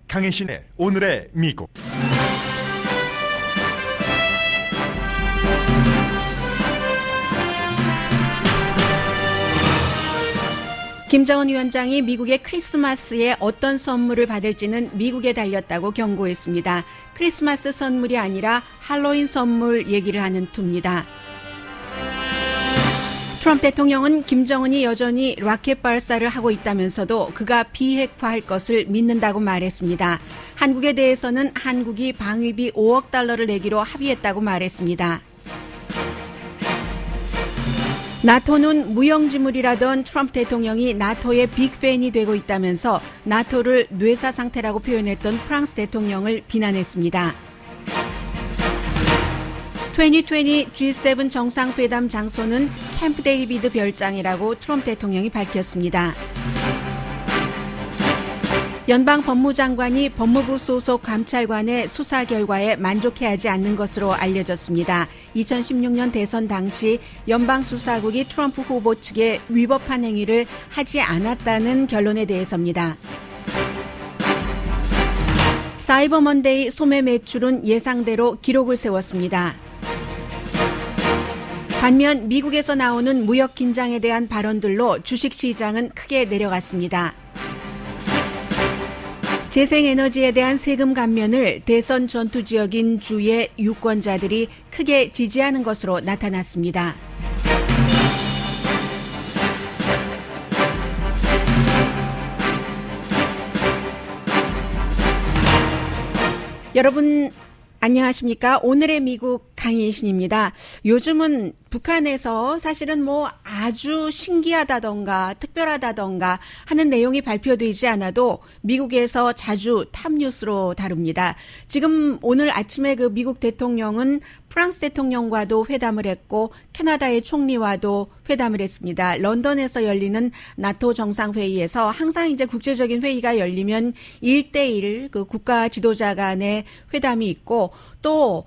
강혜신의 오늘의 미국. 김정은 위원장이 미국의 크리스마스에 어떤 선물을 받을지는 미국에 달렸다고 경고했습니다. 크리스마스 선물이 아니라 할로윈 선물 얘기를 하는 투입니다. 트럼프 대통령은 김정은이 여전히 라켓 발사를 하고 있다면서도 그가 비핵화할 것을 믿는다고 말했습니다. 한국에 대해서는 한국이 방위비 5억 달러를 내기로 합의했다고 말했습니다. 나토는 무용지물이라던 트럼프 대통령이 나토의 빅팬이 되고 있다면서 나토를 뇌사 상태라고 표현했던 프랑스 대통령을 비난했습니다. 2020 G7 정상회담 장소는 캠프 데이비드 별장이라고 트럼프 대통령이 밝혔습니다. 연방법무장관이 법무부 소속 감찰관의 수사 결과에 만족해하지 않는 것으로 알려졌습니다. 2016년 대선 당시 연방수사국이 트럼프 후보 측에 위법한 행위를 하지 않았다는 결론에 대해서입니다. 사이버 먼데이 소매 매출은 예상대로 기록을 세웠습니다. 반면 미국에서 나오는 무역 긴장에 대한 발언들로 주식시장은 크게 내려갔습니다. 재생에너지에 대한 세금 감면을 대선 전투지역인 주의 유권자들이 크게 지지하는 것으로 나타났습니다. 여러분 안녕하십니까? 오늘의 미국 강혜신입니다. 요즘은 북한에서 사실은 아주 신기하다던가 특별하다던가 하는 내용이 발표되지 않아도 미국에서 자주 탑뉴스로 다룹니다. 지금 오늘 아침에 그 미국 대통령은 프랑스 대통령과도 회담을 했고 캐나다의 총리와도 회담을 했습니다. 런던에서 열리는 나토 정상회의에서 항상 이제 국제적인 회의가 열리면 1대1 그 국가 지도자 간의 회담이 있고 또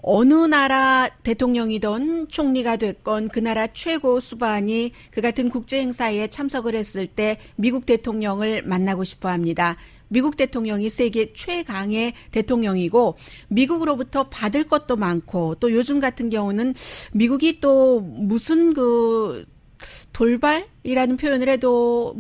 어느 나라 대통령이든 총리가 됐건 그 나라 최고 수반이 그 같은 국제 행사에 참석을 했을 때 미국 대통령을 만나고 싶어 합니다. 미국 대통령이 세계 최강의 대통령이고 미국으로부터 받을 것도 많고 또 요즘 같은 경우는 미국이 또 무슨 그 돌발이라는 표현을 해도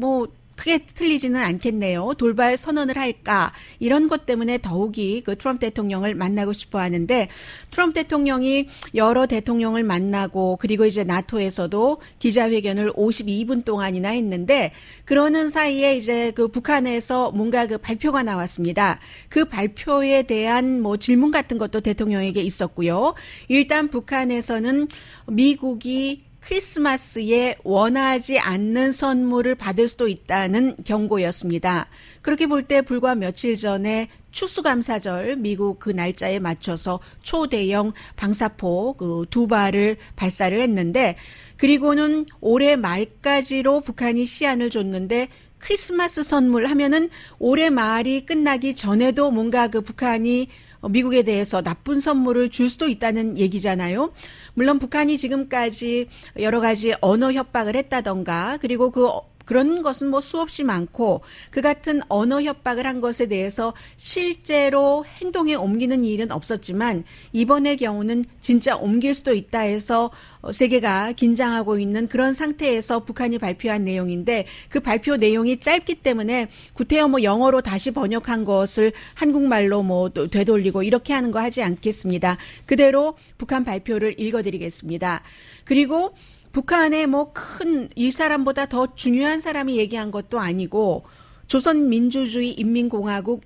크게 틀리지는 않겠네요. 돌발 선언을 할까 이런 것 때문에 더욱이 그 트럼프 대통령을 만나고 싶어 하는데 트럼프 대통령이 여러 대통령을 만나고 그리고 이제 나토에서도 기자회견을 52분 동안이나 했는데 그러는 사이에 이제 그 북한에서 뭔가 그 발표가 나왔습니다. 그 발표에 대한 질문 같은 것도 대통령에게 있었고요. 일단 북한에서는 미국이 크리스마스에 원하지 않는 선물을 받을 수도 있다는 경고였습니다. 그렇게 볼 때 불과 며칠 전에 추수감사절 미국 그 날짜에 맞춰서 초대형 방사포 그 2발을 발사를 했는데 그리고는 올해 말까지로 북한이 시한을 줬는데 크리스마스 선물 하면은 올해 말이 끝나기 전에도 뭔가 그 북한이 미국에 대해서 나쁜 선물을 줄 수도 있다는 얘기잖아요. 물론 북한이 지금까지 여러 가지 언어 협박을 했다던가 그리고 그런 것은 수없이 많고 그 같은 언어 협박을 한 것에 대해서 실제로 행동에 옮기는 일은 없었지만 이번의 경우는 진짜 옮길 수도 있다 해서 세계가 긴장하고 있는 그런 상태에서 북한이 발표한 내용인데 그 발표 내용이 짧기 때문에 구태여 영어로 다시 번역한 것을 한국말로 되돌리고 이렇게 하는 거 하지 않겠습니다. 그대로 북한 발표를 읽어드리겠습니다. 그리고 북한에 이 사람보다 더 중요한 사람이 얘기한 것도 아니고 조선민주주의인민공화국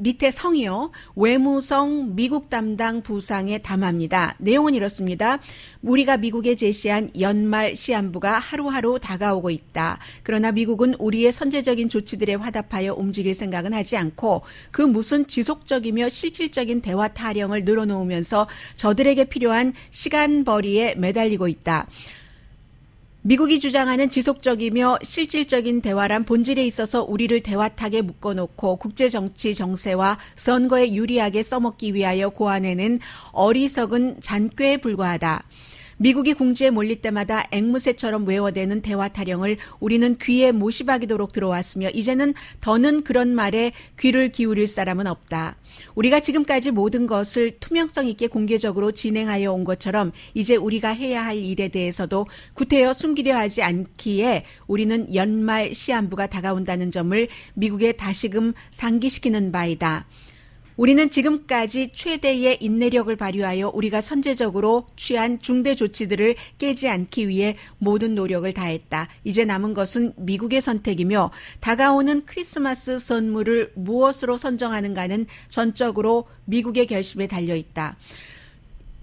리태성이요. 외무성 미국 담당 부상의 담화입니다. 내용은 이렇습니다. 우리가 미국에 제시한 연말 시한부가 하루하루 다가오고 있다. 그러나 미국은 우리의 선제적인 조치들에 화답하여 움직일 생각은 하지 않고 그 무슨 지속적이며 실질적인 대화 타령을 늘어놓으면서 저들에게 필요한 시간벌이에 매달리고 있다. 미국이 주장하는 지속적이며 실질적인 대화란 본질에 있어서 우리를 대화탁에 묶어놓고 국제정치 정세와 선거에 유리하게 써먹기 위하여 고안해낸 어리석은 잔꾀에 불과하다. 미국이 궁지에 몰릴 때마다 앵무새처럼 외워대는 대화 타령을 우리는 귀에 못이 박이도록 들어왔으며 이제는 더는 그런 말에 귀를 기울일 사람은 없다. 우리가 지금까지 모든 것을 투명성 있게 공개적으로 진행하여 온 것처럼 이제 우리가 해야 할 일에 대해서도 구태여 숨기려 하지 않기에 우리는 연말 시한부가 다가온다는 점을 미국에 다시금 상기시키는 바이다. 우리는 지금까지 최대의 인내력을 발휘하여 우리가 선제적으로 취한 중대 조치들을 깨지 않기 위해 모든 노력을 다했다. 이제 남은 것은 미국의 선택이며 다가오는 크리스마스 선물을 무엇으로 선정하는가는 전적으로 미국의 결심에 달려있다.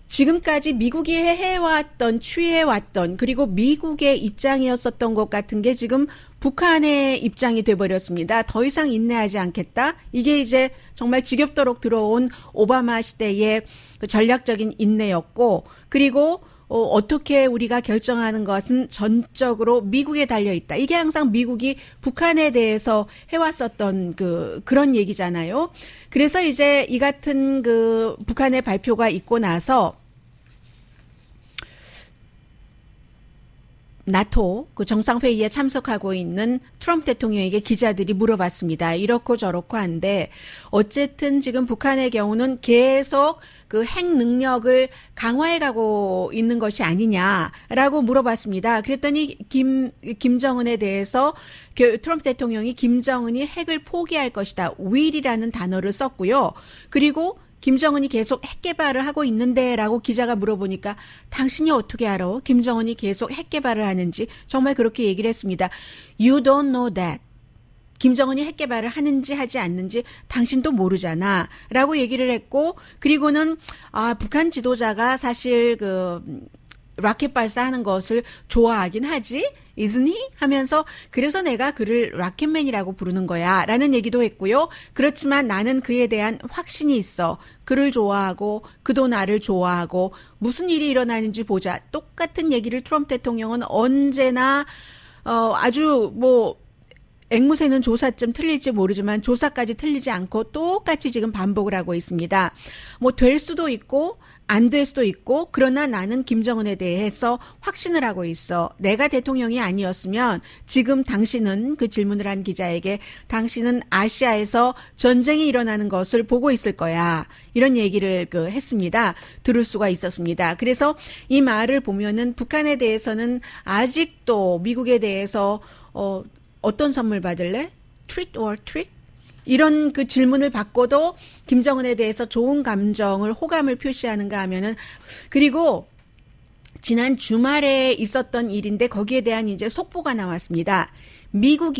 지금까지 미국이 해왔던, 취해왔던, 그리고 미국의 입장이었었던 것 같은 게 지금 북한의 입장이 돼버렸습니다. 더 이상 인내하지 않겠다. 이게 이제 정말 지겹도록 들어온 오바마 시대의 전략적인 인내였고, 그리고 어떻게 우리가 결정하는 것은 전적으로 미국에 달려있다. 이게 항상 미국이 북한에 대해서 해왔었던 그런 얘기잖아요. 그래서 이제 이 같은 북한의 발표가 있고 나서 나토 정상회의에 참석하고 있는 트럼프 대통령에게 기자들이 물어봤습니다. 이렇고 저렇고 한데 어쨌든 지금 북한의 경우는 계속 핵 능력을 강화해 가고 있는 것이 아니냐라고 물어봤습니다. 그랬더니 김정은에 대해서 트럼프 대통령이 김정은이 핵을 포기할 것이다. will이라는 단어를 썼고요. 그리고 김정은이 계속 핵 개발을 하고 있는데 라고 기자가 물어보니까 당신이 어떻게 알아? 김정은이 계속 핵 개발을 하는지 정말 그렇게 얘기를 했습니다. You don't know that. 김정은이 핵 개발을 하는지 하지 않는지 당신도 모르잖아 라고 얘기를 했고 그리고는 북한 지도자가 사실 라켓 발사하는 것을 좋아하긴 하지 isn't he? 하면서 그래서 내가 그를 라켓맨이라고 부르는 거야 라는 얘기도 했고요. 그렇지만 나는 그에 대한 확신이 있어. 그를 좋아하고 그도 나를 좋아하고 무슨 일이 일어나는지 보자. 똑같은 얘기를 트럼프 대통령은 언제나 아주 앵무새는 조사쯤 틀릴지 모르지만 조사까지 틀리지 않고 똑같이 지금 반복을 하고 있습니다. 될 수도 있고 안 될 수도 있고 그러나 나는 김정은에 대해서 확신을 하고 있어. 내가 대통령이 아니었으면 지금 당신은 그 질문을 한 기자에게 당신은 아시아에서 전쟁이 일어나는 것을 보고 있을 거야. 이런 얘기를 했습니다. 들을 수가 있었습니다. 그래서 이 말을 보면은 북한에 대해서는 아직도 미국에 대해서 어떤 선물 받을래? treat or trick? 이런 질문을 받고도 김정은에 대해서 좋은 감정을 호감을 표시하는가 하면은 그리고 지난 주말에 있었던 일인데 거기에 대한 이제 속보가 나왔습니다. 미국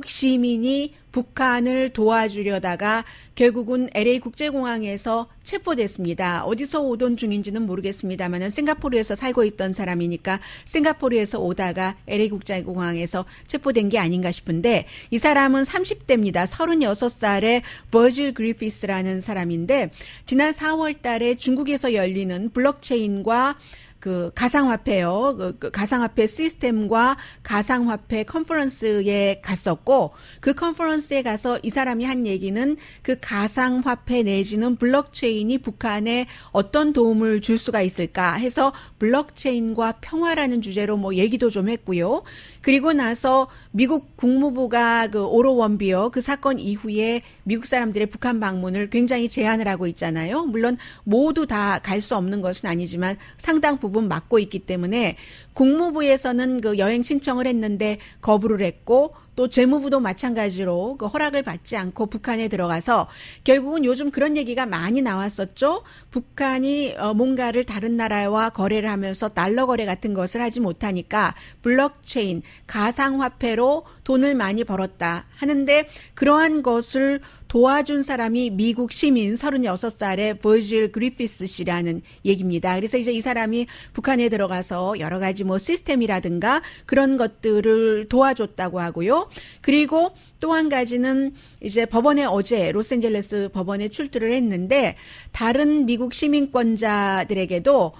시민이 북한을 도와주려다가 결국은 LA 국제공항에서 체포됐습니다. 어디서 오던 중인지는 모르겠습니다만 싱가포르에서 살고 있던 사람이니까 싱가포르에서 오다가 LA 국제공항에서 체포된 게 아닌가 싶은데 이 사람은 30대입니다. 36살의 버질 그리피스라는 사람인데 지난 4월 달에 중국에서 열리는 블록체인과 가상화폐요. 가상화폐 시스템과 가상화폐 컨퍼런스에 갔었고 그 컨퍼런스에 가서 이 사람이 한 얘기는 가상화폐 내지는 블록체인이 북한에 어떤 도움을 줄 수가 있을까 해서 블록체인과 평화라는 주제로 얘기도 좀 했고요. 그리고 나서 미국 국무부가 오로 원비어 사건 이후에 미국 사람들의 북한 방문을 굉장히 제한을 하고 있잖아요. 물론 모두 다 갈 수 없는 것은 아니지만 상당 부분 막고 있기 때문에 국무부에서는 여행 신청을 했는데 거부를 했고 또 재무부도 마찬가지로 허락을 받지 않고 북한에 들어가서 결국은 요즘 그런 얘기가 많이 나왔었죠. 북한이 뭔가를 다른 나라와 거래를 하면서 달러 거래 같은 것을 하지 못하니까 블록체인, 가상화폐로 돈을 많이 벌었다 하는데 그러한 것을 도와준 사람이 미국 시민 36살의 버질 그리피스 씨라는 얘기입니다. 그래서 이제 이 사람이 북한에 들어가서 여러 가지 시스템이라든가 그런 것들을 도와줬다고 하고요. 그리고 또 한 가지는 이제 법원에 어제 로스앤젤레스 법원에 출두를 했는데 다른 미국 시민권자들에게도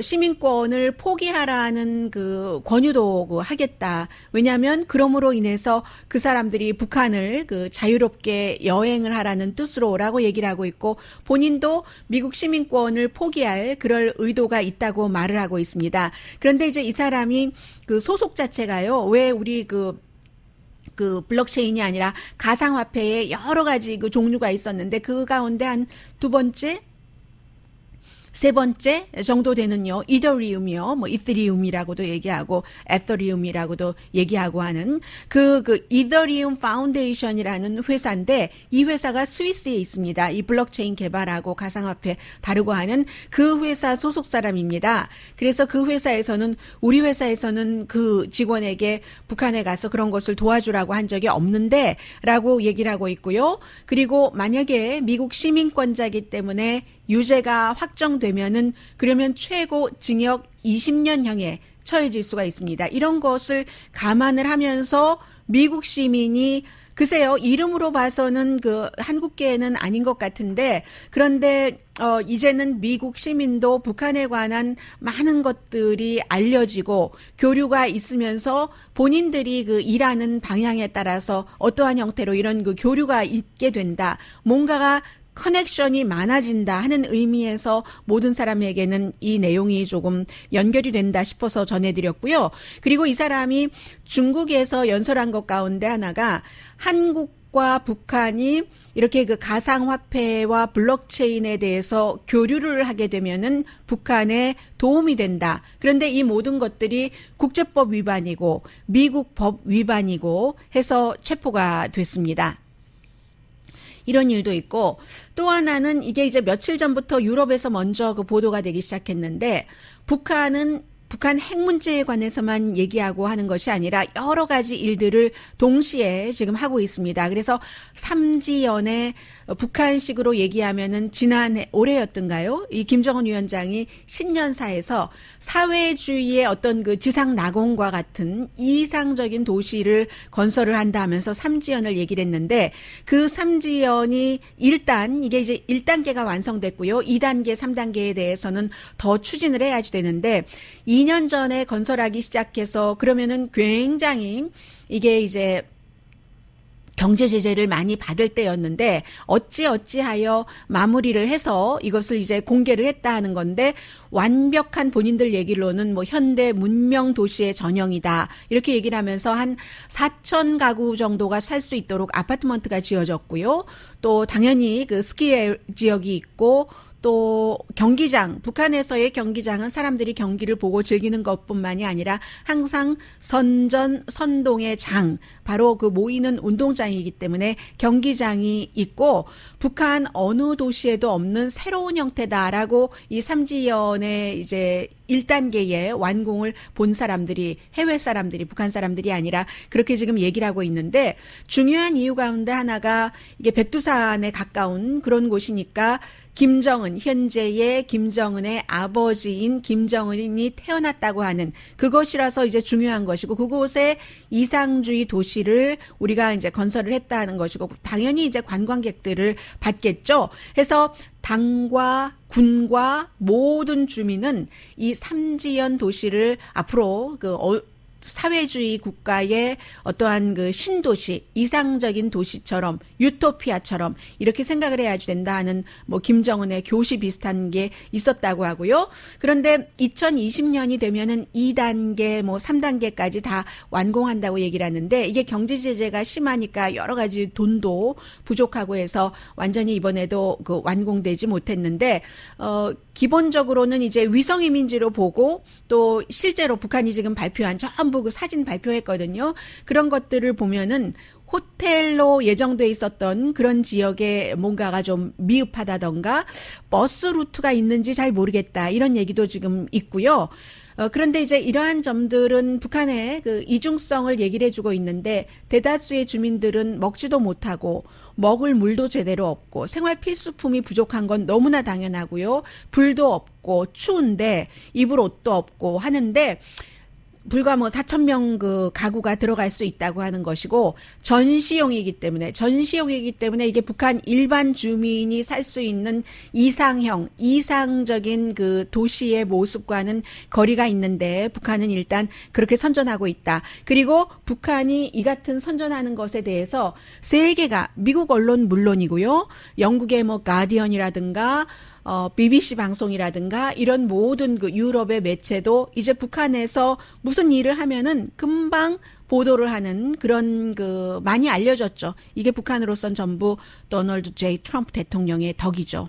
시민권을 포기하라는 그 권유도 하겠다. 왜냐하면 그럼으로 인해서 그 사람들이 북한을 그 자유롭게 여행을 하라는 뜻으로라고 얘기를 하고 있고 본인도 미국 시민권을 포기할 그럴 의도가 있다고 말을 하고 있습니다. 그런데 이제 이 사람이 그 소속 자체가요. 왜 우리 그 블록체인이 아니라 가상화폐에 여러 가지 그 종류가 있었는데 그 가운데 한 두 번째 세 번째 정도 되는요, 이더리움이요, 뭐, 이더리움이라고도 얘기하고, 에더리움이라고도 얘기하고 하는 그 이더리움 파운데이션이라는 회사인데, 이 회사가 스위스에 있습니다. 이 블록체인 개발하고 가상화폐 다루고 하는 그 회사 소속 사람입니다. 그래서 그 회사에서는, 우리 회사에서는 그 직원에게 북한에 가서 그런 것을 도와주라고 한 적이 없는데, 라고 얘기를 하고 있고요. 그리고 만약에 미국 시민권자이기 때문에 유죄가 확정되면은 그러면 최고 징역 20년형에 처해질 수가 있습니다. 이런 것을 감안을 하면서 미국 시민이 글쎄요, 이름으로 봐서는 그 한국계는 아닌 것 같은데 그런데 이제는 미국 시민도 북한에 관한 많은 것들이 알려지고 교류가 있으면서 본인들이 그 일하는 방향에 따라서 어떠한 형태로 이런 그 교류가 있게 된다. 뭔가가 커넥션이 많아진다 하는 의미에서 모든 사람에게는 이 내용이 조금 연결이 된다 싶어서 전해드렸고요. 그리고 이 사람이 중국에서 연설한 것 가운데 하나가 한국과 북한이 이렇게 그 가상화폐와 블록체인에 대해서 교류를 하게 되면은 북한에 도움이 된다. 그런데 이 모든 것들이 국제법 위반이고 미국 법 위반이고 해서 체포가 됐습니다. 이런 일도 있고 또 하나는 이게 이제 며칠 전부터 유럽에서 먼저 그 보도가 되기 시작했는데 북한 핵 문제에 관해서만 얘기하고 하는 것이 아니라 여러 가지 일들을 동시에 지금 하고 있습니다. 그래서 삼지연의 북한식으로 얘기하면은 지난해 올해였던가요? 이 김정은 위원장이 신년사에서 사회주의의 어떤 그 지상 낙원과 같은 이상적인 도시를 건설을 한다 하면서 삼지연을 얘기를 했는데 그 삼지연이 일단 이게 이제 1단계가 완성됐고요. 2단계, 3단계에 대해서는 더 추진을 해야지 되는데 2년 전에 건설하기 시작해서 그러면은 굉장히 이게 이제 경제 제재를 많이 받을 때였는데 어찌하여 마무리를 해서 이것을 이제 공개를 했다 하는 건데 완벽한 본인들 얘기로는 뭐 현대 문명 도시의 전형이다 이렇게 얘기를 하면서 한 4천 가구 정도가 살 수 있도록 아파트먼트가 지어졌고요. 또 당연히 그 스키 지역이 있고 또 경기장, 북한에서의 경기장은 사람들이 경기를 보고 즐기는 것뿐만이 아니라 항상 선동의 장, 바로 그 모이는 운동장이기 때문에 경기장이 있고 북한 어느 도시에도 없는 새로운 형태다라고 이 삼지연의 이제 1단계의 완공을 본 사람들이 해외 사람들이 북한 사람들이 아니라 그렇게 지금 얘기를 하고 있는데 중요한 이유 가운데 하나가 이게 백두산에 가까운 그런 곳이니까 김정은 현재의 김정은의 아버지인 김정은이 태어났다고 하는 그것이라서 이제 중요한 것이고 그곳에 이상주의 도시를 우리가 이제 건설을 했다는 것이고 당연히 이제 관광객들을 받겠죠. 해서 당과 군과 모든 주민은 이 삼지연 도시를 앞으로 사회주의 국가의 어떠한 그 신도시, 이상적인 도시처럼 유토피아처럼 이렇게 생각을 해야지 된다 하는 뭐 김정은의 교시 비슷한 게 있었다고 하고요. 그런데 2020년이 되면은 2단계 뭐 3단계까지 다 완공한다고 얘기를 하는데 이게 경제 제재가 심하니까 여러 가지 돈도 부족하고 해서 완전히 이번에도 그 완공되지 못했는데 기본적으로는 이제 위성 이미지로 보고 또 실제로 북한이 지금 발표한 전부 그 사진 발표했거든요. 그런 것들을 보면은 호텔로 예정돼 있었던 그런 지역에 뭔가가 좀 미흡하다던가 버스 루트가 있는지 잘 모르겠다 이런 얘기도 지금 있고요. 그런데 이제 이러한 점들은 북한의 그 이중성을 얘기를 해주고 있는데 대다수의 주민들은 먹지도 못하고 먹을 물도 제대로 없고 생활 필수품이 부족한 건 너무나 당연하고요. 불도 없고 추운데 입을 옷도 없고 하는데 불과 뭐 4천 명 그 가구가 들어갈 수 있다고 하는 것이고 전시용이기 때문에 이게 북한 일반 주민이 살 수 있는 이상적인 그 도시의 모습과는 거리가 있는데 북한은 일단 그렇게 선전하고 있다. 그리고 북한이 이 같은 선전하는 것에 대해서 세계가 미국 언론 물론이고요. 영국의 뭐 가디언이라든가 BBC 방송이라든가 이런 모든 그 유럽의 매체도 이제 북한에서 무슨 일을 하면은 금방 보도를 하는 그런 그 많이 알려졌죠. 이게 북한으로선 전부 도널드 J. 트럼프 대통령의 덕이죠.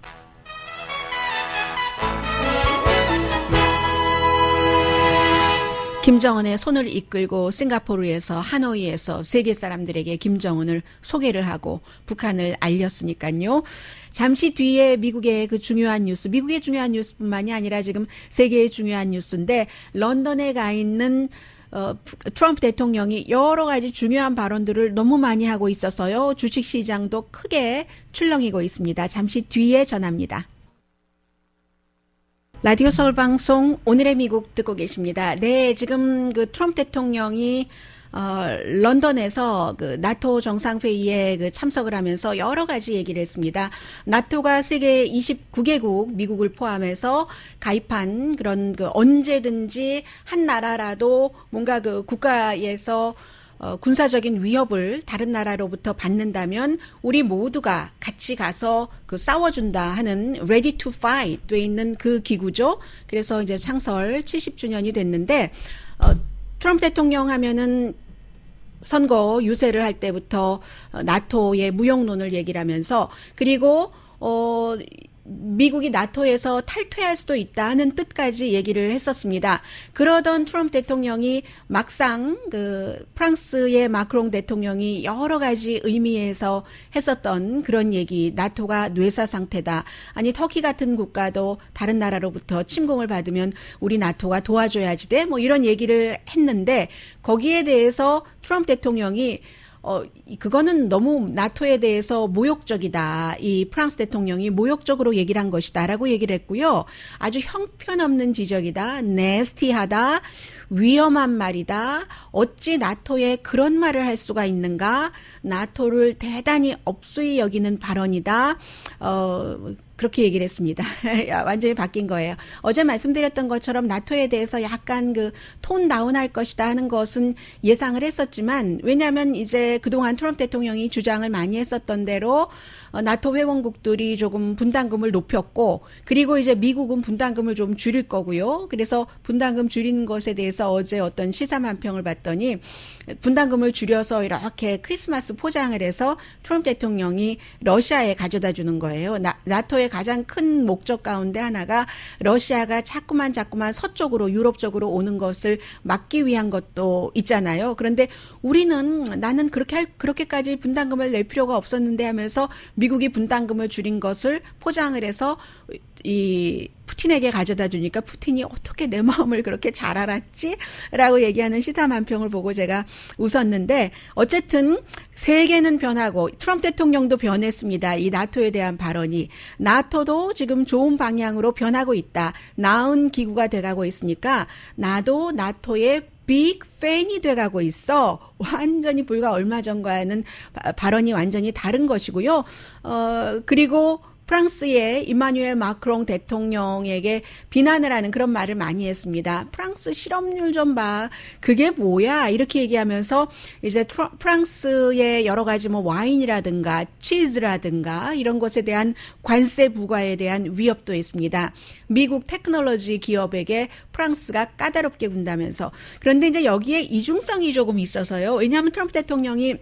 김정은의 손을 이끌고 싱가포르에서 하노이에서 세계 사람들에게 김정은을 소개를 하고 북한을 알렸으니까요. 잠시 뒤에 미국의 그 중요한 뉴스, 미국의 중요한 뉴스뿐만이 아니라 지금 세계의 중요한 뉴스인데 런던에 가 있는 트럼프 대통령이 여러 가지 중요한 발언들을 너무 많이 하고 있어서요. 주식시장도 크게 출렁이고 있습니다. 잠시 뒤에 전합니다. 라디오 서울 방송 오늘의 미국 듣고 계십니다. 네, 지금 그 트럼프 대통령이 런던에서 그 나토 정상회의에 그 참석을 하면서 여러 가지 얘기를 했습니다. 나토가 세계 29개국 미국을 포함해서 가입한 그런 그 언제든지 한 나라라도 뭔가 그 국가에서 군사적인 위협을 다른 나라로부터 받는다면 우리 모두가 같이 가서 그 싸워준다 하는 ready to fight 돼 있는 그 기구죠. 그래서 이제 창설 70주년이 됐는데 트럼프 대통령 하면은 선거 유세를 할 때부터 나토의 무용론을 얘기를 하면서 그리고 미국이 나토에서 탈퇴할 수도 있다는 뜻까지 얘기를 했었습니다. 그러던 트럼프 대통령이 막상 그 프랑스의 마크롱 대통령이 여러 가지 의미에서 했었던 그런 얘기, 나토가 뇌사 상태다. 아니 터키 같은 국가도 다른 나라로부터 침공을 받으면 우리 나토가 도와줘야지 돼. 뭐 이런 얘기를 했는데 거기에 대해서 트럼프 대통령이 그거는 너무 나토에 대해서 모욕적이다. 이 프랑스 대통령이 모욕적으로 얘기를 한 것이다라고 얘기를 했고요. 아주 형편없는 지적이다. 네스티하다. 위험한 말이다. 어찌 나토에 그런 말을 할 수가 있는가? 나토를 대단히 업소히 여기는 발언이다. 그렇게 얘기를 했습니다. 완전히 바뀐 거예요. 어제 말씀드렸던 것처럼 나토에 대해서 약간 그 톤 다운할 것이다 하는 것은 예상을 했었지만 왜냐하면 이제 그동안 트럼프 대통령이 주장을 많이 했었던 대로 나토 회원국들이 조금 분담금을 높였고 그리고 이제 미국은 분담금을 좀 줄일 거고요. 그래서 분담금 줄이는 것에 대해서 어제 어떤 시사만평을 봤더니 분담금을 줄여서 이렇게 크리스마스 포장을 해서 트럼프 대통령이 러시아에 가져다 주는 거예요. 나토의 가장 큰 목적 가운데 하나가 러시아가 자꾸만 서쪽으로 유럽 쪽으로 오는 것을 막기 위한 것도 있잖아요. 그런데 우리는 나는 그렇게까지 분담금을 낼 필요가 없었는데 하면서 미국이 분담금을 줄인 것을 포장을 해서 이 푸틴에게 가져다 주니까 푸틴이 어떻게 내 마음을 그렇게 잘 알았지? 라고 얘기하는 시사만평을 보고 제가 웃었는데 어쨌든 세계는 변하고 트럼프 대통령도 변했습니다. 이 나토에 대한 발언이. 나토도 지금 좋은 방향으로 변하고 있다. 나은 기구가 돼가고 있으니까 나도 나토의 빅 팬이 돼가고 있어. 완전히 불과 얼마 전과는 발언이 완전히 다른 것이고요. 그리고 프랑스의 이마뉴엘 마크롱 대통령에게 비난을 하는 그런 말을 많이 했습니다. 프랑스 실업률 좀 봐. 그게 뭐야? 이렇게 얘기하면서 이제 프랑스의 여러 가지 뭐 와인이라든가 치즈라든가 이런 것에 대한 관세 부과에 대한 위협도 했습니다. 미국 테크놀로지 기업에게 프랑스가 까다롭게 군다면서. 그런데 이제 여기에 이중성이 조금 있어서요. 왜냐하면 트럼프 대통령이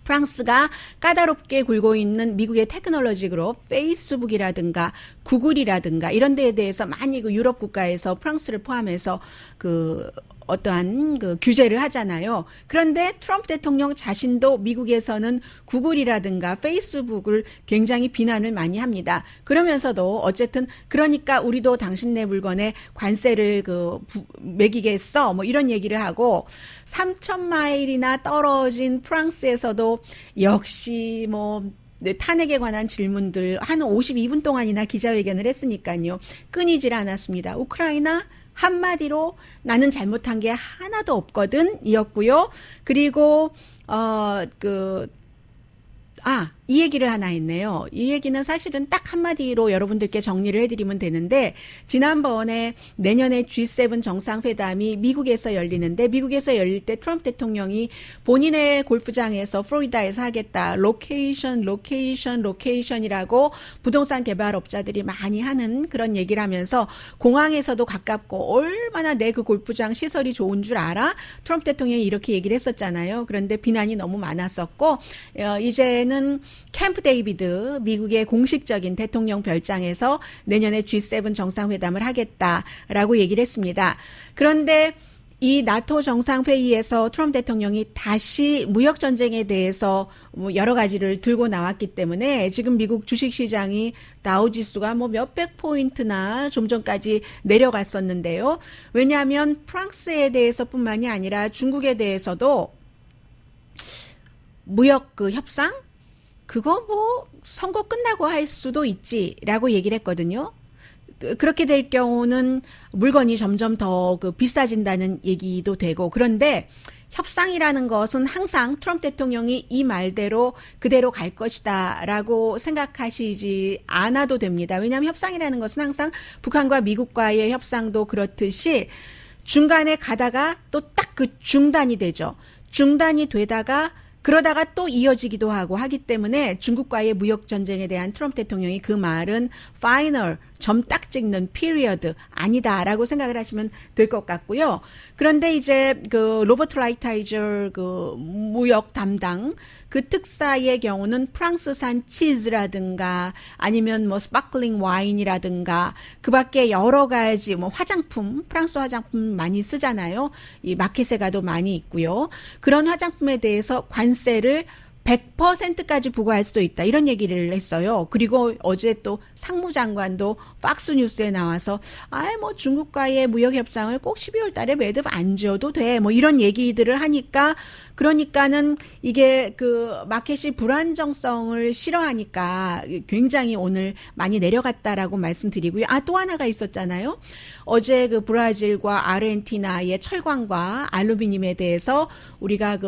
프랑스가 까다롭게 굴고 있는 미국의 테크놀로지 그룹 페이스북이라든가 구글이라든가 이런 데에 대해서 많이 그 유럽 국가에서 프랑스를 포함해서 그 어떠한 그 규제를 하잖아요. 그런데 트럼프 대통령 자신도 미국에서는 구글이라든가 페이스북을 굉장히 비난을 많이 합니다. 그러면서도 어쨌든 그러니까 우리도 당신네 물건에 관세를 매기겠어 뭐 이런 얘기를 하고 3,000마일이나 떨어진 프랑스에서도 역시 뭐 탄핵에 관한 질문들 한 52분 동안이나 기자회견을 했으니까요. 끊이질 않았습니다. 우크라이나 한마디로 나는 잘못한 게 하나도 없거든 이었고요. 그리고 이 얘기를 하나 했네요. 이 얘기는 사실은 딱 한마디로 여러분들께 정리를 해드리면 되는데, 지난번에 내년에 G7 정상회담이 미국에서 열리는데, 미국에서 열릴 때 트럼프 대통령이 본인의 골프장에서 플로리다에서 하겠다. 로케이션이라고 부동산 개발업자들이 많이 하는 그런 얘기를 하면서 공항에서도 가깝고 얼마나 내 그 골프장 시설이 좋은 줄 알아? 트럼프 대통령이 이렇게 얘기를 했었잖아요. 그런데 비난이 너무 많았었고, 이제는 캠프 데이비드 미국의 공식적인 대통령 별장에서 내년에 G7 정상회담을 하겠다라고 얘기를 했습니다. 그런데 이 나토 정상회의에서 트럼프 대통령이 다시 무역전쟁에 대해서 여러 가지를 들고 나왔기 때문에 지금 미국 주식시장이 다우지수가 몇백 포인트나 좀 전까지 내려갔었는데요. 왜냐하면 프랑스에 대해서뿐만이 아니라 중국에 대해서도 무역 협상? 그거 선거 끝나고 할 수도 있지라고 얘기를 했거든요. 그렇게 될 경우는 물건이 점점 더 비싸진다는 얘기도 되고, 그런데 협상이라는 것은 항상 트럼프 대통령이 이 말대로 그대로 갈 것이다라고 생각하시지 않아도 됩니다. 왜냐하면 협상이라는 것은 항상 북한과 미국과의 협상도 그렇듯이 중간에 가다가 또 딱 그 중단이 되죠. 중단이 되다가 그러다가 또 이어지기도 하고 하기 때문에 중국과의 무역 전쟁에 대한 트럼프 대통령이 그 말은 파이널, 점 딱 찍는 피리어드 아니다라고 생각을 하시면 될 것 같고요. 그런데 이제 로버트 라이트하이저 무역 담당 그 특사의 경우는 프랑스산 치즈라든가 아니면 스파클링 와인이라든가 그 밖에 여러 가지 화장품, 프랑스 화장품 많이 쓰잖아요. 이 마켓에 가도 많이 있고요. 그런 화장품에 대해서 관세를 100%까지 부과할 수도 있다. 이런 얘기를 했어요. 그리고 어제 또 상무장관도 팍스뉴스에 나와서 중국과의 무역협상을 꼭 12월 달에 매듭 안 지어도 돼. 이런 얘기들을 하니까 그러니까는 이게 마켓이 불안정성을 싫어하니까 굉장히 오늘 많이 내려갔다라고 말씀드리고요. 또 하나가 있었잖아요. 어제 브라질과 아르헨티나의 철광과 알루미늄에 대해서 우리가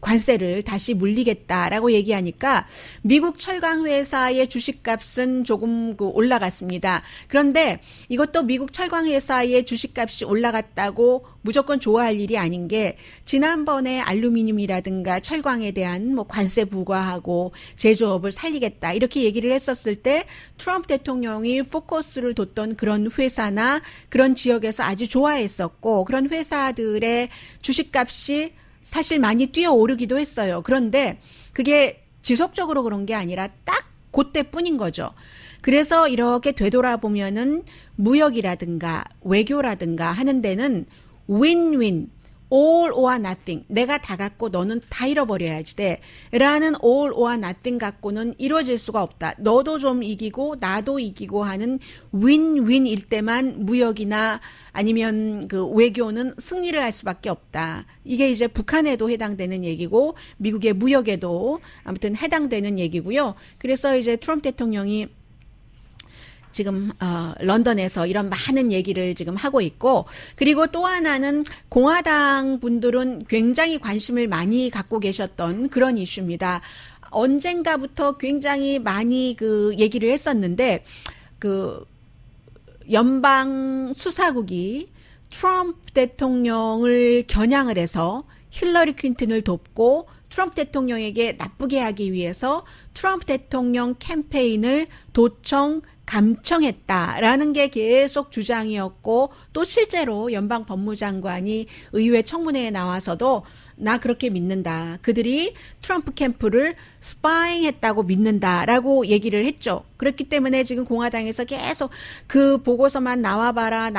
관세를 다시 물리겠다라고 얘기하니까 미국 철강 회사의 주식값은 조금 올라갔습니다. 그런데 이것도 미국 철강 회사의 주식값이 올라갔다고 무조건 좋아할 일이 아닌 게, 지난번에 알루미늄이라든가 철광에 대한 관세 부과하고 제조업을 살리겠다 이렇게 얘기를 했었을 때 트럼프 대통령이 포커스를 뒀던 그런 회사나 그런 지역에서 아주 좋아했었고, 그런 회사들의 주식값이 사실 많이 뛰어오르기도 했어요. 그런데 그게 지속적으로 그런 게 아니라 딱 그때뿐인 거죠. 그래서 이렇게 되돌아보면은 무역이라든가 외교라든가 하는 데는 윈윈, all or nothing. 내가 다 갖고 너는 다 잃어버려야지 돼. 라는 all or nothing 갖고는 이루어질 수가 없다. 너도 좀 이기고 나도 이기고 하는 윈윈일 때만 무역이나 아니면 외교는 승리를 할 수밖에 없다. 이게 이제 북한에도 해당되는 얘기고 미국의 무역에도 아무튼 해당되는 얘기고요. 그래서 이제 트럼프 대통령이 지금 런던에서 이런 많은 얘기를 지금 하고 있고, 그리고 또 하나는 공화당 분들은 굉장히 관심을 많이 갖고 계셨던 그런 이슈입니다. 언젠가부터 굉장히 많이 얘기를 했었는데 연방 수사국이 트럼프 대통령을 겨냥을 해서 힐러리 클린턴을 돕고 트럼프 대통령에게 나쁘게 하기 위해서 트럼프 대통령 캠페인을 도청 감청했다라는 게 계속 주장이었고, 또 실제로 연방 법무장관이 의회 청문회에 나와서도 나 그렇게 믿는다. 그들이 트럼프 캠프를 스파잉했다고 믿는다라고 얘기를 했죠. 그렇기 때문에 지금 공화당에서 계속 그 보고서만 나와봐라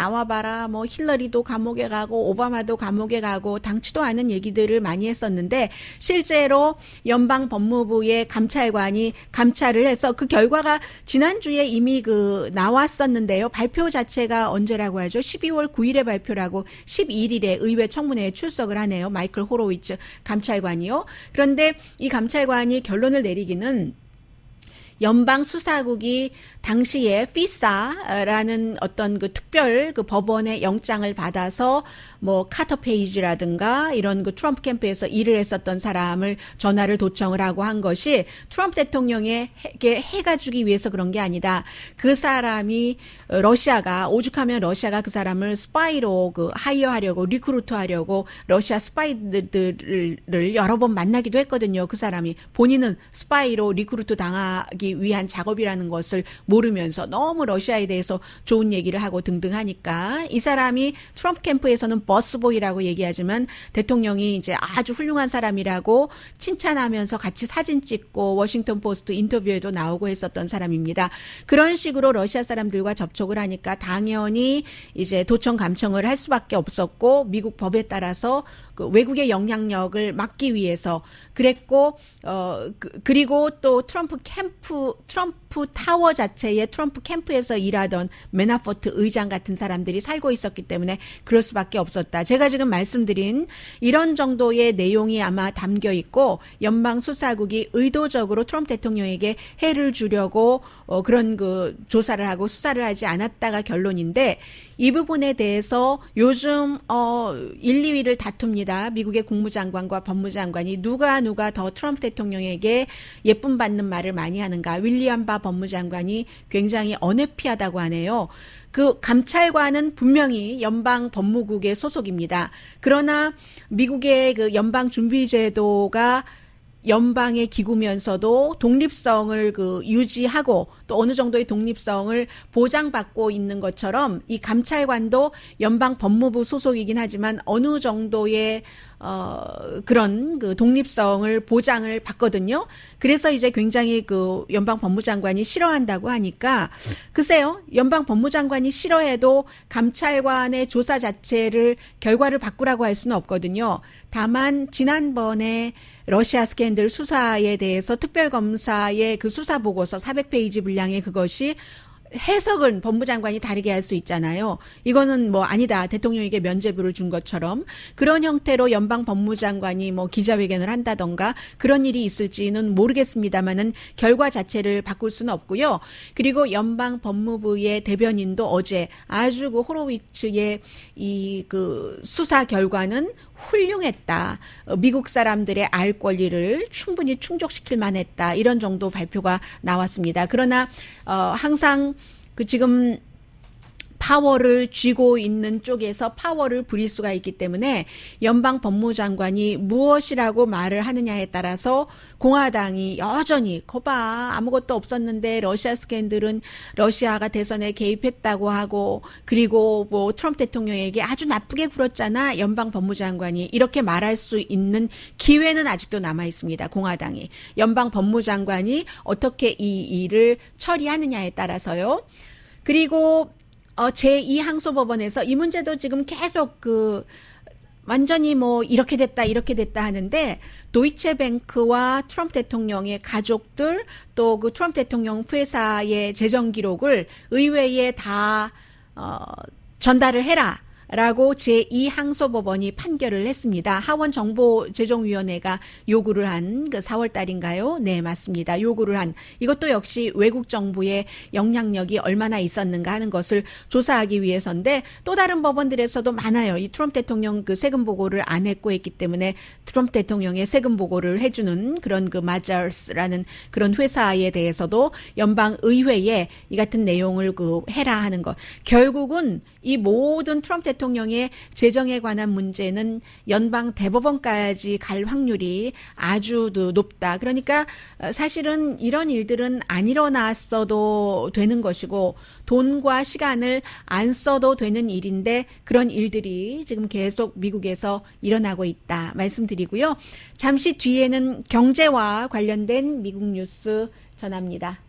힐러리도 감옥에 가고 오바마도 감옥에 가고 당치도 않은 얘기들을 많이 했었는데, 실제로 연방 법무부의 감찰관이 감찰을 해서 그 결과가 지난주에 이미 나왔었는데요. 발표 자체가 언제라고 하죠? 12월 9일에 발표라고 11일에 의회 청문회에 출석을 하네요. 마이클 호로위츠 감찰관이요. 그런데 이 감찰관이 결론을 내리기는 연방 수사국이 당시에 FISA라는 어떤 그 특별 그 법원의 영장을 받아서 뭐 카터 페이지라든가 이런 그 트럼프 캠프에서 일을 했었던 사람을 전화를 도청을 하고 한 것이 트럼프 대통령에게 해가 주기 위해서 그런 게 아니다. 그 사람이 러시아가 오죽하면 러시아가 그 사람을 스파이로 그 하이어하려고 리크루트하려고 러시아 스파이들을 여러 번 만나기도 했거든요. 그 사람이 본인은 스파이로 리크루트 당하기 위한 작업이라는 것을 모르면서 너무 러시아에 대해서 좋은 얘기를 하고 등등 하니까 이 사람이 트럼프 캠프에서는 버스보이라고 얘기하지만 대통령이 이제 아주 훌륭한 사람이라고 칭찬하면서 같이 사진 찍고 워싱턴 포스트 인터뷰에도 나오고 했었던 사람입니다. 그런 식으로 러시아 사람들과 접촉을 하니까 당연히 이제 도청 감청을 할 수밖에 없었고 미국 법에 따라서 그 외국의 영향력을 막기 위해서 그랬고 그리고 또 트럼프 타워 자체에 트럼프 캠프에서 일하던 매나포트 의장 같은 사람들이 살고 있었기 때문에 그럴 수밖에 없었다. 제가 지금 말씀드린 이런 정도의 내용이 아마 담겨 있고 연방 수사국이 의도적으로 트럼프 대통령에게 해를 주려고 그런 그 조사를 하고 수사를 하지 않았다가 결론인데 이 부분에 대해서 요즘 1, 2위를 다툽니다. 미국의 국무장관과 법무장관이 누가 더 트럼프 대통령에게 예쁨 받는 말을 많이 하는가. 윌리엄 바 법무장관이 굉장히 언해피하다고 하네요. 그 감찰관은 분명히 연방 법무국의 소속입니다. 그러나 미국의 그 연방 준비제도가 연방의 기구면서도 독립성을 그 유지하고 또 어느 정도의 독립성을 보장받고 있는 것처럼 이 감찰관도 연방 법무부 소속이긴 하지만 어느 정도의 그런 그 독립성을 보장을 받거든요. 그래서 이제 굉장히 그 연방 법무장관이 싫어한다고 하니까 글쎄요. 연방 법무장관이 싫어해도 감찰관의 조사 자체를 결과를 바꾸라고 할 수는 없거든요. 다만 지난번에 러시아 스캔들 수사에 대해서 특별검사의 그 수사 보고서 400페이지 분량의 그것이 해석은 법무장관이 다르게 할 수 있잖아요. 이거는 뭐 아니다. 대통령에게 면죄부를 준 것처럼 그런 형태로 연방 법무장관이 뭐 기자회견을 한다던가 그런 일이 있을지는 모르겠습니다만은 결과 자체를 바꿀 수는 없고요. 그리고 연방 법무부의 대변인도 어제 아주 그 호로위츠의 이 그 수사 결과는 훌륭했다. 미국 사람들의 알 권리를 충분히 충족시킬 만했다. 이런 정도 발표가 나왔습니다. 그러나 항상 그 지금 파워를 쥐고 있는 쪽에서 파워를 부릴 수가 있기 때문에 연방 법무장관이 무엇이라고 말을 하느냐에 따라서 공화당이 여전히 거봐 아무것도 없었는데 러시아 스캔들은 러시아가 대선에 개입했다고 하고 그리고 뭐 트럼프 대통령에게 아주 나쁘게 굴었잖아. 연방 법무장관이 이렇게 말할 수 있는 기회는 아직도 남아 있습니다. 공화당이 연방 법무장관이 어떻게 이 일을 처리하느냐에 따라서요. 그리고 제2항소법원에서 이 문제도 지금 계속 완전히 뭐 이렇게 됐다 하는데 도이체뱅크와 트럼프 대통령의 가족들 또 그 트럼프 대통령 회사의 재정 기록을 의회에 다 전달을 해라. 라고 제2항소법원이 판결을 했습니다. 하원정보재정위원회가 요구를 한 그 4월 달인가요? 네, 맞습니다. 요구를 한 이것도 역시 외국 정부의 영향력이 얼마나 있었는가 하는 것을 조사하기 위해서인데 또 다른 법원들에서도 많아요. 이 트럼프 대통령 그 세금 보고를 안 했고 했기 때문에 트럼프 대통령의 세금 보고를 해주는 그런 그 마저스라는 그런 회사에 대해서도 연방 의회에 이 같은 내용을 그 해라 하는 것. 결국은 이 모든 트럼프 대통령의 재정에 관한 문제는 연방 대법원까지 갈 확률이 아주 높다. 그러니까 사실은 이런 일들은 안 일어났어도 되는 것이고 돈과 시간을 안 써도 되는 일인데 그런 일들이 지금 계속 미국에서 일어나고 있다 말씀드리고요. 잠시 뒤에는 경제와 관련된 미국 뉴스 전합니다.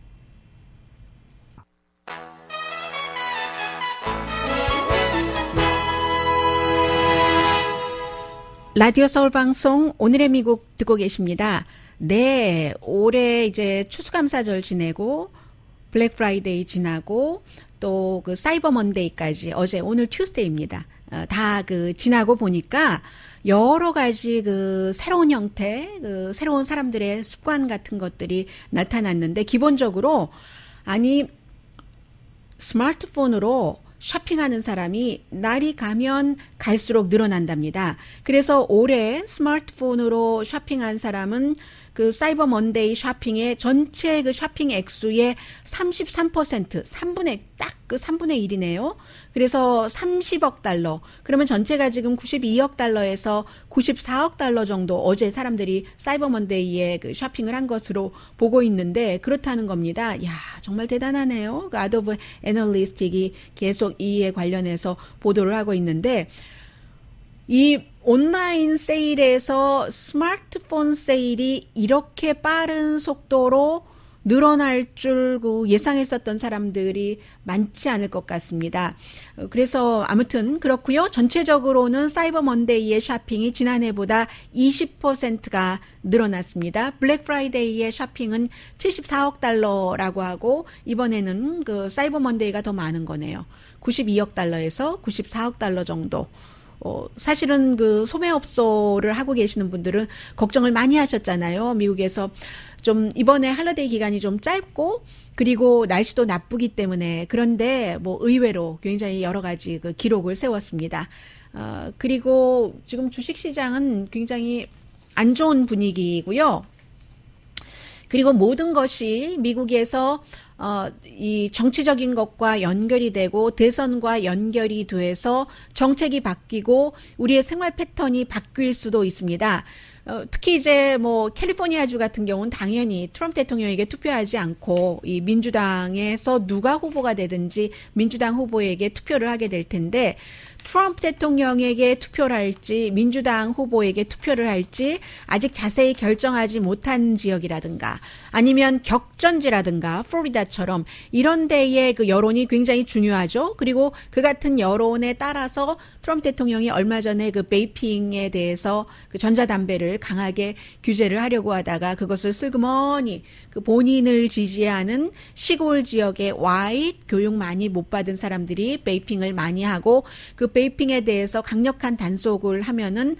라디오 서울 방송 오늘의 미국 듣고 계십니다. 네, 올해 이제 추수감사절 지내고 블랙 프라이데이 지나고 또 그 사이버 먼데이까지 오늘 튜스데이입니다. 다 지나고 보니까 여러 가지 새로운 형태, 새로운 사람들의 습관 같은 것들이 나타났는데 기본적으로 스마트폰으로 쇼핑하는 사람이 날이 가면 갈수록 늘어난답니다. 그래서 올해 스마트폰으로 쇼핑한 사람은 사이버 먼데이 쇼핑의 전체 쇼핑 액수의 33%, 3분의 1이네요. 그래서 30억 달러. 그러면 전체가 지금 92억 달러에서 94억 달러 정도 어제 사람들이 사이버 먼데이에 쇼핑을 한 것으로 보고 있는데 그렇다는 겁니다. 야, 정말 대단하네요. 아도브 애널리스틱이 계속 이에 관련해서 보도를 하고 있는데 이 온라인 세일에서 스마트폰 세일이 이렇게 빠른 속도로 늘어날 줄 예상했었던 사람들이 많지 않을 것 같습니다. 그래서 아무튼 그렇고요. 전체적으로는 사이버 먼데이의 쇼핑이 지난해보다 20%가 늘어났습니다. 블랙 프라이데이의 쇼핑은 74억 달러라고 하고 이번에는 사이버 먼데이가 더 많은 거네요. 92억 달러에서 94억 달러 정도. 사실은 소매업소를 하고 계시는 분들은 걱정을 많이 하셨잖아요. 미국에서 좀 이번에 할러데이 기간이 좀 짧고 그리고 날씨도 나쁘기 때문에 그런데 의외로 굉장히 여러 가지 기록을 세웠습니다. 그리고 지금 주식시장은 굉장히 안 좋은 분위기이고요. 그리고 모든 것이 미국에서 이 정치적인 것과 연결이 되고 대선과 연결이 돼서 정책이 바뀌고 우리의 생활 패턴이 바뀔 수도 있습니다. 특히 이제 캘리포니아주 같은 경우는 당연히 트럼프 대통령에게 투표하지 않고 이 민주당에서 누가 후보가 되든지 민주당 후보에게 투표를 하게 될 텐데 트럼프 대통령에게 투표를 할지 민주당 후보에게 투표를 할지 아직 자세히 결정하지 못한 지역이라든가 아니면 격전지라든가 플로리다처럼 이런 데의 여론이 굉장히 중요하죠. 그리고 그 같은 여론에 따라서 트럼프 대통령이 얼마 전에 베이핑에 대해서 전자담배를 강하게 규제를 하려고 하다가 그것을 슬그머니 본인을 지지하는 시골 지역의 와이트 교육 많이 못 받은 사람들이 베이핑을 많이 하고 베이핑에 대해서 강력한 단속을 하면은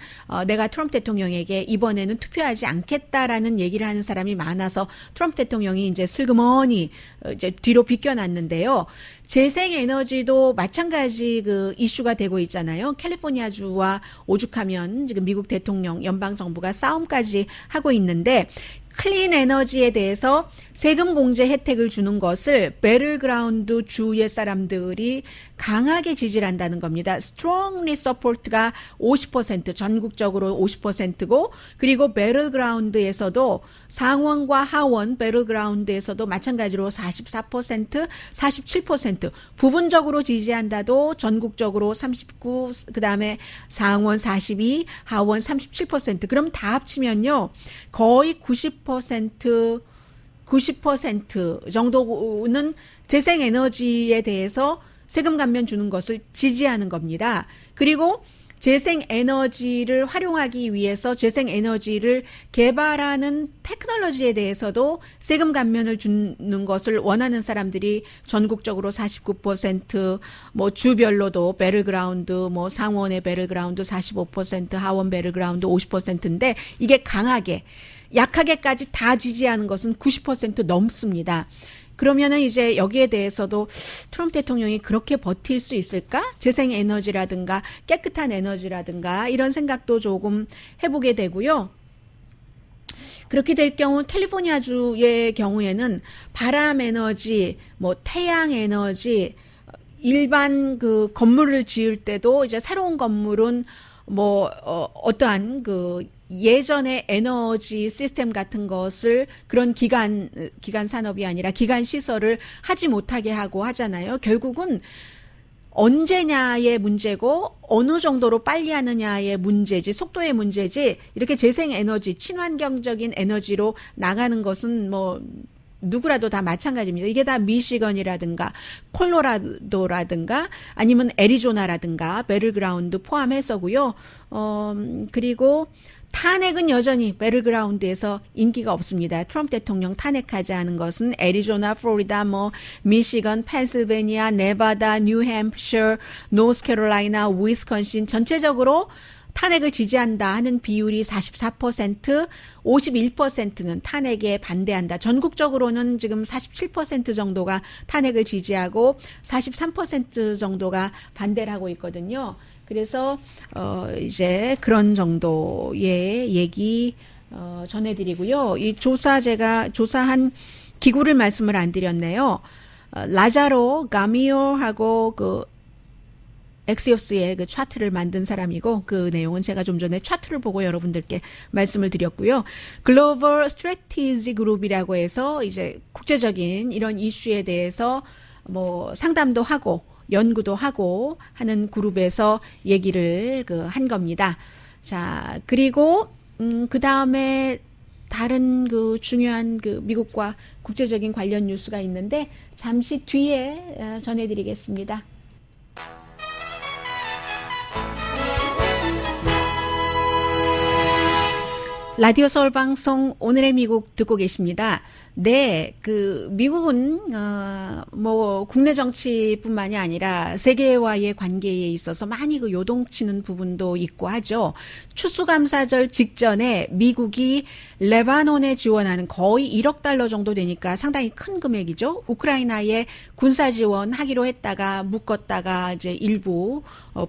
내가 트럼프 대통령에게 이번에는 투표하지 않겠다라는 얘기를 하는 사람이 많아서 트럼프 대통령이 이제 슬그머니 이제 뒤로 비껴났는데요. 재생에너지도 마찬가지 이슈가 되고 있잖아요. 캘리포니아주와 오죽하면 지금 미국 대통령 연방 정부가 싸움까지 하고 있는데 클린 에너지에 대해서 세금 공제 혜택을 주는 것을 배틀그라운드 주의 사람들이 강하게 지지를 한다는 겁니다. strongly support가 50%, 전국적으로 50%고 그리고 배틀그라운드에서도 상원과 하원 배틀그라운드에서도 마찬가지로 44%, 47% 부분적으로 지지한다도 전국적으로 39, 그다음에 상원 42, 하원 37%. 그럼 다 합치면요. 거의 90% 정도는 재생에너지에 대해서 세금 감면 주는 것을 지지하는 겁니다. 그리고 재생에너지를 활용하기 위해서 재생에너지를 개발하는 테크놀로지에 대해서도 세금 감면을 주는 것을 원하는 사람들이 전국적으로 49%, 주별로도 배틀그라운드, 상원의 배틀그라운드 45%, 하원 배틀그라운드 50%인데 이게 강하게 약하게까지 다 지지하는 것은 90% 넘습니다. 그러면은 이제 여기에 대해서도 트럼프 대통령이 그렇게 버틸 수 있을까? 재생에너지라든가 깨끗한 에너지라든가 이런 생각도 조금 해보게 되고요. 그렇게 될 경우 캘리포니아주의 경우에는 바람 에너지, 태양 에너지, 일반 건물을 지을 때도 이제 새로운 건물은 어떠한 예전의 에너지 시스템 같은 것을 그런 기간 산업이 아니라 기간 시설을 하지 못하게 하고 하잖아요. 결국은 언제냐의 문제고 어느 정도로 빨리 하느냐의 문제지, 속도의 문제지, 이렇게 재생에너지, 친환경적인 에너지로 나가는 것은 누구라도 다 마찬가지입니다. 이게 다 미시건이라든가 콜로라도라든가 아니면 애리조나라든가 배틀그라운드 포함해서고요. 그리고 탄핵은 여전히 배틀그라운드에서 인기가 없습니다. 트럼프 대통령 탄핵하지 않은 것은 애리조나, 플로리다, 미시건, 펜실베니아, 네바다, 뉴햄프셔, 노스캐롤라이나, 위스콘신 전체적으로 탄핵을 지지한다 하는 비율이 44%, 51%는 탄핵에 반대한다. 전국적으로는 지금 47% 정도가 탄핵을 지지하고 43% 정도가 반대를 하고 있거든요. 그래서 이제 그런 정도의 얘기 전해드리고요. 이 제가 조사한 기구를 말씀을 안 드렸네요. 라자로 가미오하고 그 엑시오스의 그 차트를 만든 사람이고, 그 내용은 제가 좀 전에 차트를 보고 여러분들께 말씀을 드렸고요. 글로벌 스트래티지 그룹이라고 해서 이제 국제적인 이런 이슈에 대해서 상담도 하고 연구도 하고 하는 그룹에서 얘기를 한 겁니다. 자, 그리고 그 다음에 다른 그 중요한 그 미국과 국제적인 관련 뉴스가 있는데 잠시 뒤에 전해드리겠습니다. 라디오 서울 방송 오늘의 미국 듣고 계십니다. 네, 미국은 국내 정치뿐만이 아니라 세계와의 관계에 있어서 많이 요동치는 부분도 있고 하죠. 추수감사절 직전에 미국이 레바논에 지원하는 거의 1억 달러 정도 되니까 상당히 큰 금액이죠. 우크라이나에 군사 지원하기로 했다가 묶었다가 이제 일부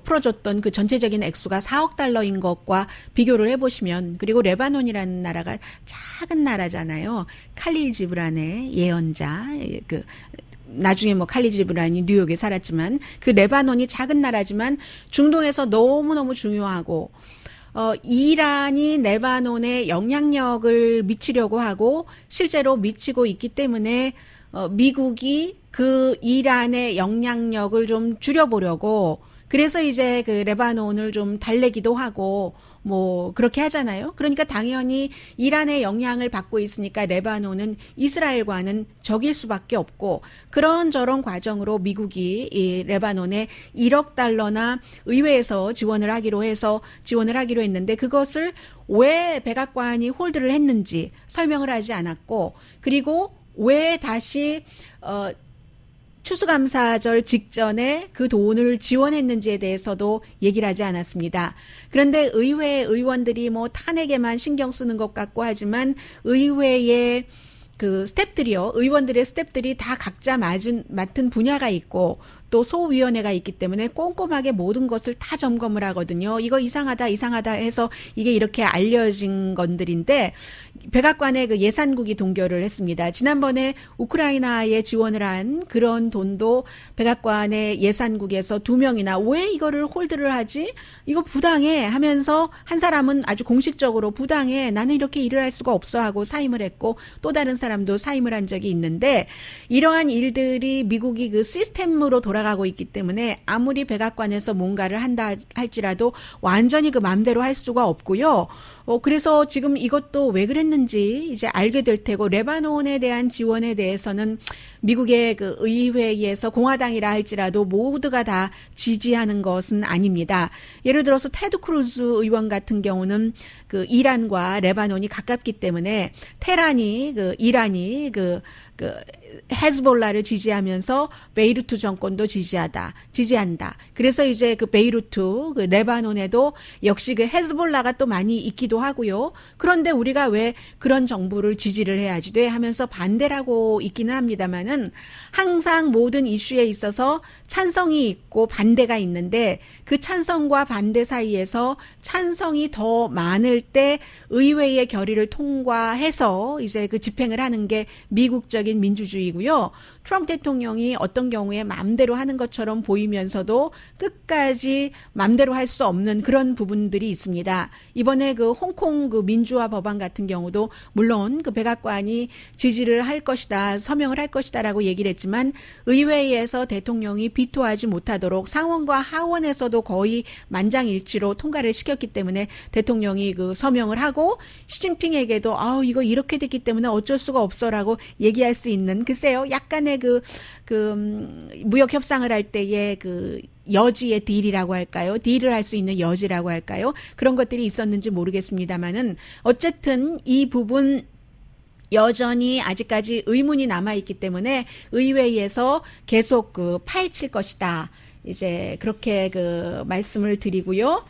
풀어줬던 그 전체적인 액수가 4억 달러인 것과 비교를 해보시면, 그리고 레바논이라는 나라가 작은 나라잖아요. 칼릴 지브란의 예언자, 나중에 칼릴 지브란이 뉴욕에 살았지만, 그 레바논이 작은 나라지만 중동에서 너무너무 중요하고, 이란이 레바논에 영향력을 미치려고 하고 실제로 미치고 있기 때문에 미국이 그 이란의 영향력을 좀 줄여보려고, 그래서 이제 그 레바논을 좀 달래기도 하고 그렇게 하잖아요. 그러니까 당연히 이란의 영향을 받고 있으니까 레바논은 이스라엘과는 적일 수밖에 없고, 그런저런 과정으로 미국이 이 레바논에 1억 달러나 의회에서 지원을 하기로 했는데, 그것을 왜 백악관이 홀드를 했는지 설명을 하지 않았고, 그리고 왜 다시 추수감사절 직전에 그 돈을 지원했는지에 대해서도 얘기를 하지 않았습니다. 그런데 의회 의원들이 탄핵에만 신경 쓰는 것 같고 하지만, 의회의 의원들의 스텝들이 다 각자 맡은 분야가 있고 또 소위원회가 있기 때문에 꼼꼼하게 모든 것을 다 점검을 하거든요. 이거 이상하다 해서 이게 이렇게 알려진 건들인데, 백악관의 그 예산국이 동결을 했습니다. 지난번에 우크라이나에 지원을 한 그런 돈도 백악관의 예산국에서 2명이나 왜 이거를 홀드를 하지? 이거 부당해 하면서 한 사람은 아주 공식적으로 부당해, 나는 이렇게 일을 할 수가 없어 하고 사임을 했고, 또 다른 사람도 사임을 한 적이 있는데, 이러한 일들이 미국이 그 시스템으로 돌아가고 있기 때문에 아무리 백악관에서 뭔가를 한다 할지라도 완전히 그 맘대로 할 수가 없고요. 그래서 지금 이것도 왜 그랬는지 이제 알게 될 테고, 레바논에 대한 지원에 대해서는 미국의 그 의회에서 공화당이라 할지라도 모두가 다 지지하는 것은 아닙니다. 예를 들어서 테드 크루즈 의원 같은 경우는 그 이란과 레바논이 가깝기 때문에 이란이 헤즈볼라를 지지하면서 베이루트 정권도 지지한다. 그래서 이제 그 베이루트, 그 레바논에도 역시 그 헤즈볼라가 또 많이 있기도 하고요. 그런데 우리가 왜 그런 정부를 지지를 해야지 돼 하면서 반대를 하고 있기는 합니다만은, 항상 모든 이슈에 있어서 찬성이 있고 반대가 있는데, 그 찬성과 반대 사이에서 찬성이 더 많을 때 의회의 결의를 통과해서 이제 그 집행을 하는 게 미국적인 민주주의고요. 트럼프 대통령이 어떤 경우에 맘대로 하는 것처럼 보이면서도 끝까지 맘대로 할 수 없는 그런 부분들이 있습니다. 이번에 그 홍콩 그 민주화 법안 같은 경우도 물론 그 백악관이 지지를 할 것이다, 서명을 할 것이다라고 얘기를 했지만, 의회에서 대통령이 비토하지 못하도록 상원과 하원에서도 거의 만장일치로 통과를 시켰기 때문에 대통령이 그 서명을 하고, 시진핑에게도 이거 이렇게 됐기 때문에 어쩔 수가 없어라고 얘기할 수 있는, 글쎄요, 약간의 무역 협상을 할 때의 여지의 딜이라고 할까요? 딜을 할 수 있는 여지라고 할까요? 그런 것들이 있었는지 모르겠습니다만은 어쨌든 이 부분 여전히 아직까지 의문이 남아있기 때문에 의회에서 계속 파헤칠 것이다. 이제 그렇게 말씀을 드리고요.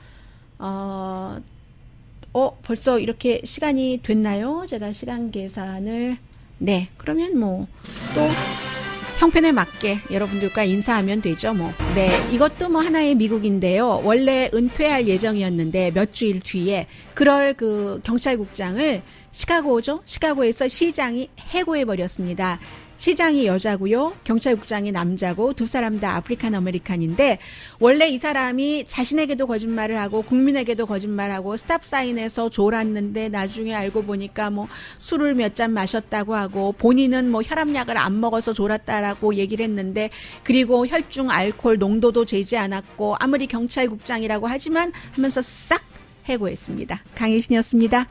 벌써 이렇게 시간이 됐나요? 제가 시간 계산을. 네, 그러면 또 형편에 맞게 여러분들과 인사하면 되죠, 네, 이것도 하나의 미국인데요. 원래 은퇴할 예정이었는데 몇 주일 뒤에 그럴 경찰국장을 시카고에서 시장이 해고해버렸습니다. 시장이 여자고요. 경찰국장이 남자고 두 사람 다 아프리칸 아메리칸인데 원래 이 사람이 자신에게도 거짓말을 하고 국민에게도 거짓말하고 스탑사인에서 졸았는데 나중에 알고 보니까 술을 몇 잔 마셨다고 하고 본인은 혈압약을 안 먹어서 졸았다라고 얘기를 했는데 그리고 혈중 알코올 농도도 재지 않았고 아무리 경찰국장이라고 하지만 하면서 싹 해고했습니다. 강혜신이었습니다.